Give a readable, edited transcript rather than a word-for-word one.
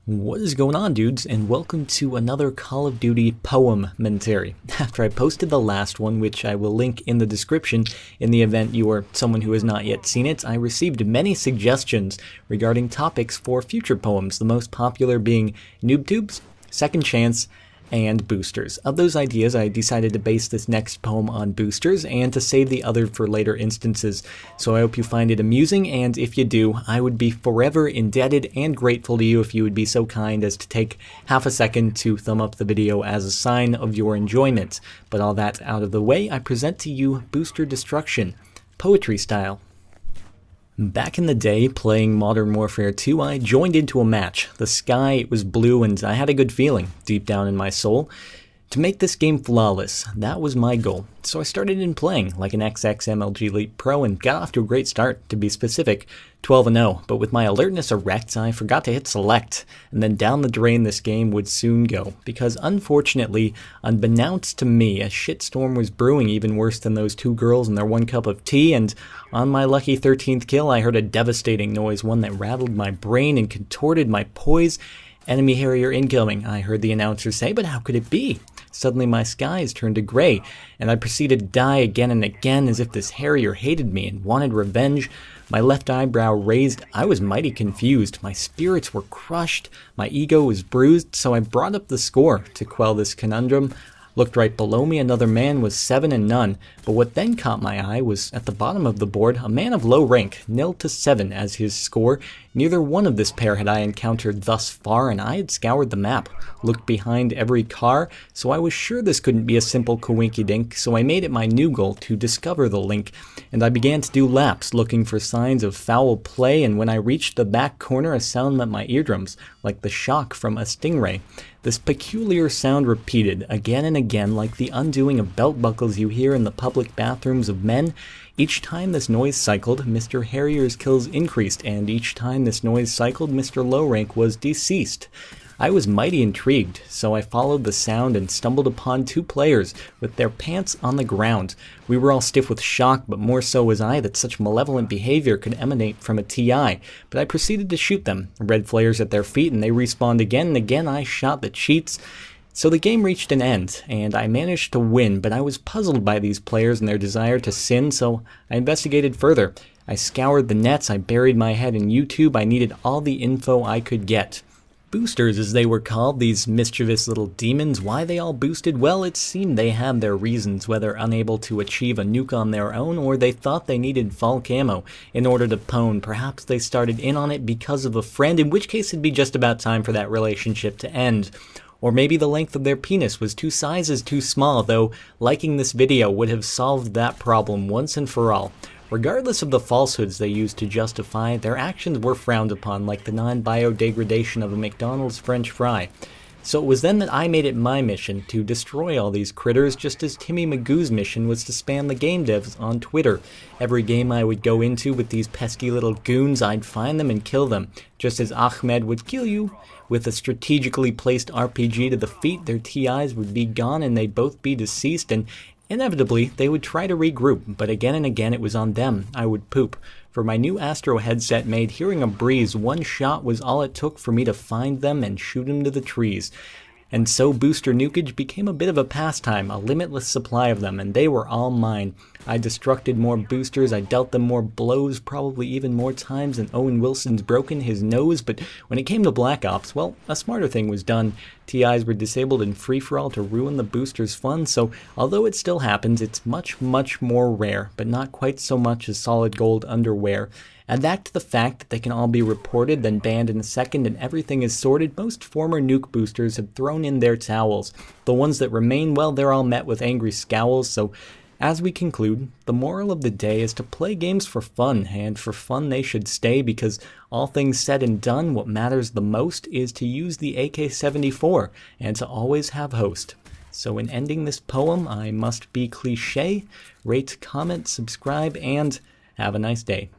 What is going on, dudes, and welcome to another Call of Duty poem-mentary. After I posted the last one, which I will link in the description in the event you are someone who has not yet seen it, I received many suggestions regarding topics for future poems, the most popular being noob tubes, second chance, and boosters. Of those ideas, I decided to base this next poem on boosters and to save the other for later instances. So I hope you find it amusing, and if you do, I would be forever indebted and grateful to you if you would be so kind as to take half a second to thumb up the video as a sign of your enjoyment. But all that out of the way, I present to you Booster Destruction, poetry style. Back in the day, playing Modern Warfare 2, I joined into a match. The sky was blue and I had a good feeling, deep down in my soul, to make this game flawless. That was my goal. So I started in playing like an XXMLG Elite Pro and got off to a great start, to be specific, 12-0. But with my alertness erect, I forgot to hit select, and then down the drain this game would soon go. Because unfortunately, unbeknownst to me, a shitstorm was brewing even worse than those two girls and their one cup of tea, and on my lucky 13th kill I heard a devastating noise, one that rattled my brain and contorted my poise. "Enemy Harrier incoming," I heard the announcer say, but how could it be? Suddenly my skies turned to gray, and I proceeded to die again and again as if this Harrier hated me and wanted revenge. My left eyebrow raised, I was mighty confused, my spirits were crushed, my ego was bruised, so I brought up the score to quell this conundrum. Looked right below me, another man was 7-0, but what then caught my eye was at the bottom of the board, a man of low rank, 0-7 as his score. Neither one of this pair had I encountered thus far, and I had scoured the map, looked behind every car, so I was sure this couldn't be a simple coinky-dink, so I made it my new goal to discover the link, and I began to do laps, looking for signs of foul play, and when I reached the back corner, a sound met my eardrums, like the shock from a stingray. This peculiar sound repeated again and again, like the undoing of belt buckles you hear in the public bathrooms of men. Each time this noise cycled, Mr. Harrier's kills increased, and each time this noise cycled, Mr. Low Rank was deceased. I was mighty intrigued, so I followed the sound and stumbled upon two players with their pants on the ground. We were all stiff with shock, but more so was I that such malevolent behavior could emanate from a TI. But I proceeded to shoot them, red flares at their feet, and they respawned again and again. I shot the cheats. So the game reached an end, and I managed to win, but I was puzzled by these players and their desire to sin, so I investigated further. I scoured the nets, I buried my head in YouTube, I needed all the info I could get. Boosters, as they were called, these mischievous little demons, why they all boosted? Well, it seemed they had their reasons, whether unable to achieve a nuke on their own, or they thought they needed fall camo in order to pwn. Perhaps they started in on it because of a friend, in which case it'd be just about time for that relationship to end. Or maybe the length of their penis was two sizes too small, though liking this video would have solved that problem once and for all. Regardless of the falsehoods they used to justify, their actions were frowned upon, like the non-biodegradation of a McDonald's French fry. So it was then that I made it my mission to destroy all these critters, just as Timmy Magoo's mission was to spam the game devs on Twitter. Every game I would go into with these pesky little goons, I'd find them and kill them, just as Ahmed would kill you. With a strategically placed RPG to the feet, their TIs would be gone and they'd both be deceased, and inevitably, they would try to regroup, but again and again it was on them. I would poop. For my new Astro headset made hearing a breeze, one shot was all it took for me to find them and shoot them to the trees. And so booster nukage became a bit of a pastime, a limitless supply of them, and they were all mine. I destructed more boosters, I dealt them more blows, probably even more times than Owen Wilson's broken his nose, but when it came to Black Ops, well, a smarter thing was done. TIs were disabled in free-for-all to ruin the boosters' fun, so although it still happens, it's much more rare, but not quite so much as solid gold underwear. Add that to the fact that they can all be reported, then banned in a second, and everything is sorted, most former nuke boosters have thrown in their towels. The ones that remain, well, they're all met with angry scowls, so as we conclude, the moral of the day is to play games for fun, and for fun they should stay, because all things said and done, what matters the most is to use the AK-74, and to always have host. So in ending this poem, I must be cliche, rate, comment, subscribe, and have a nice day.